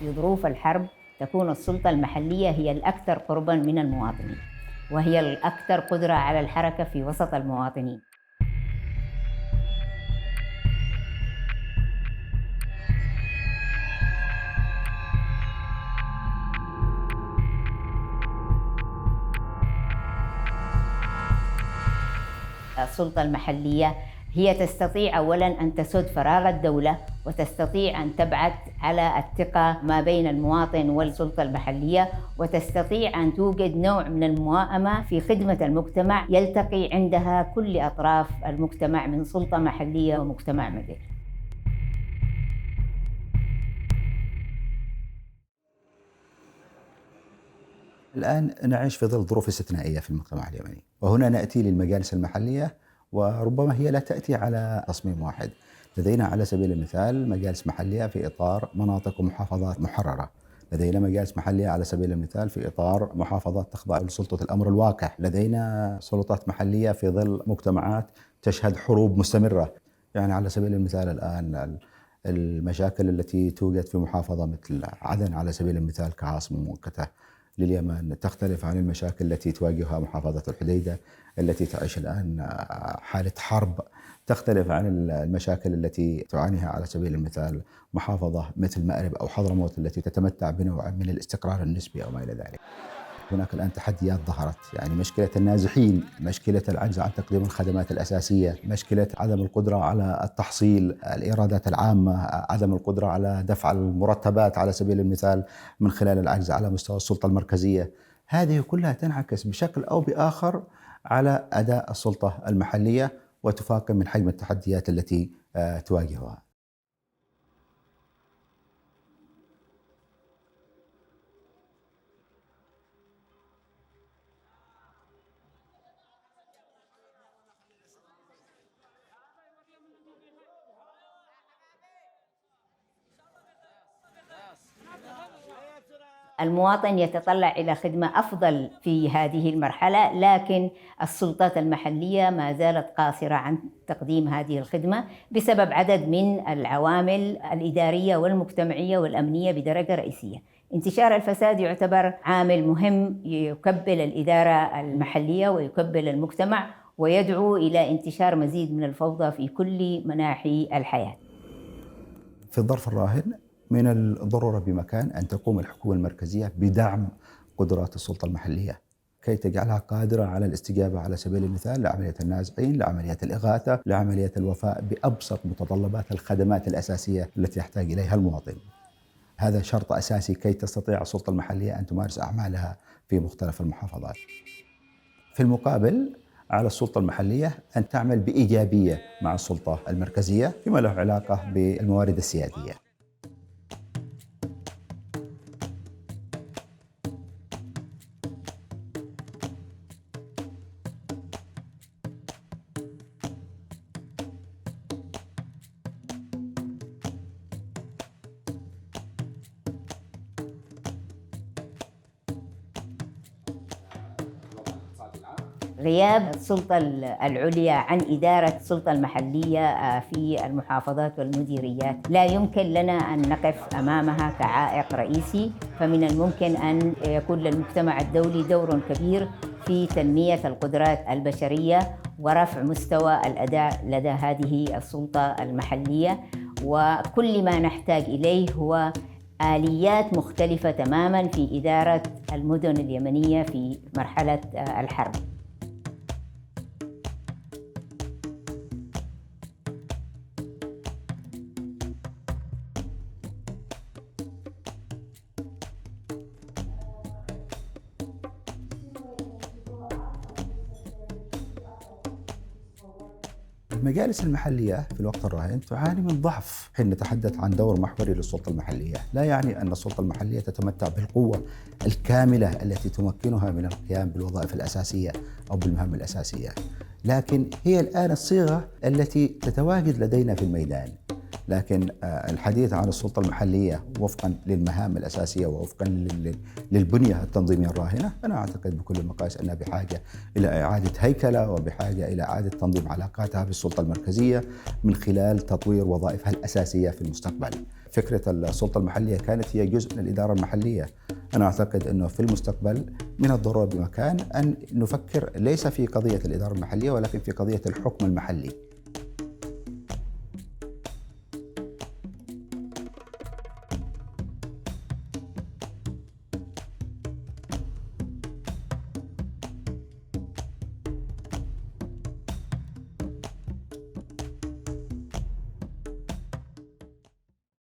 في ظروف الحرب تكون السلطة المحلية هي الأكثر قرباً من المواطنين، وهي الأكثر قدرة على الحركة في وسط المواطنين. السلطة المحلية هي تستطيع أولاً أن تسد فراغ الدولة، وتستطيع أن تبعث على الثقة ما بين المواطن والسلطة المحلية، وتستطيع أن توجد نوع من الموائمة في خدمة المجتمع يلتقي عندها كل أطراف المجتمع من سلطة محلية ومجتمع مدني. الآن نعيش في ظل ظروف استثنائية في المجتمع اليمني، وهنا نأتي للمجالس المحلية، وربما هي لا تأتي على تصميم واحد. لدينا على سبيل المثال مجالس محلية في إطار مناطق ومحافظات محررة، لدينا مجالس محلية على سبيل المثال في إطار محافظات تخضع لسلطة الأمر الواقع، لدينا سلطات محلية في ظل مجتمعات تشهد حروب مستمرة. يعني على سبيل المثال الآن المشاكل التي توجد في محافظة مثل عدن على سبيل المثال كعاصمة مؤقتة لليمن تختلف عن المشاكل التي تواجهها محافظة الحديدة التي تعيش الآن حالة حرب، تختلف عن المشاكل التي تعانيها على سبيل المثال محافظة مثل مأرب أو حضرموت التي تتمتع بنوع من الاستقرار النسبي أو ما إلى ذلك. هناك الآن تحديات ظهرت، يعني مشكلة النازحين، مشكلة العجز عن تقديم الخدمات الأساسية، مشكلة عدم القدرة على التحصيل الإيرادات العامة، عدم القدرة على دفع المرتبات على سبيل المثال من خلال العجز على مستوى السلطة المركزية. هذه كلها تنعكس بشكل أو بآخر على أداء السلطة المحلية وتفاقم من حجم التحديات التي تواجهها. المواطن يتطلع إلى خدمة أفضل في هذه المرحلة، لكن السلطات المحلية ما زالت قاصرة عن تقديم هذه الخدمة بسبب عدد من العوامل الإدارية والمجتمعية والأمنية بدرجة رئيسية. انتشار الفساد يعتبر عامل مهم يكبل الإدارة المحلية ويكبل المجتمع، ويدعو إلى انتشار مزيد من الفوضى في كل مناحي الحياة. في الظرف الراهن من الضرورة بمكان أن تقوم الحكومة المركزية بدعم قدرات السلطة المحلية كي تجعلها قادرة على الاستجابة على سبيل المثال لعملية النازحين، لعملية الإغاثة، لعملية الوفاء بأبسط متطلبات الخدمات الأساسية التي يحتاج إليها المواطن. هذا شرط أساسي كي تستطيع السلطة المحلية أن تمارس أعمالها في مختلف المحافظات. في المقابل على السلطة المحلية أن تعمل بإيجابية مع السلطة المركزية فيما له علاقة بالموارد السيادية. غياب السلطة العليا عن إدارة السلطة المحلية في المحافظات والمديريات لا يمكن لنا أن نقف أمامها كعائق رئيسي، فمن الممكن أن يكون للمجتمع الدولي دور كبير في تنمية القدرات البشرية ورفع مستوى الأداء لدى هذه السلطة المحلية. وكل ما نحتاج إليه هو آليات مختلفة تماماً في إدارة المدن اليمنية في مرحلة الحرب. المجالس المحلية في الوقت الراهن تعاني من ضعف حين نتحدث عن دور محوري للسلطة المحلية. لا يعني أن السلطة المحلية تتمتع بالقوة الكاملة التي تمكنها من القيام بالوظائف الأساسية أو بالمهام الأساسية، لكن هي الآن الصيغة التي تتواجد لدينا في الميدان. لكن الحديث عن السلطة المحلية وفقا للمهام الأساسية ووفقا للبنية التنظيمية الراهنة، أنا أعتقد بكل المقاييس أنها بحاجة إلى إعادة هيكلة وبحاجة إلى إعادة تنظيم علاقاتها بالسلطة المركزية من خلال تطوير وظائفها الأساسية في المستقبل. فكرة السلطة المحلية كانت هي جزء من الإدارة المحلية. أنا أعتقد أنه في المستقبل من الضروري بمكان أن نفكر ليس في قضية الإدارة المحلية ولكن في قضية الحكم المحلي.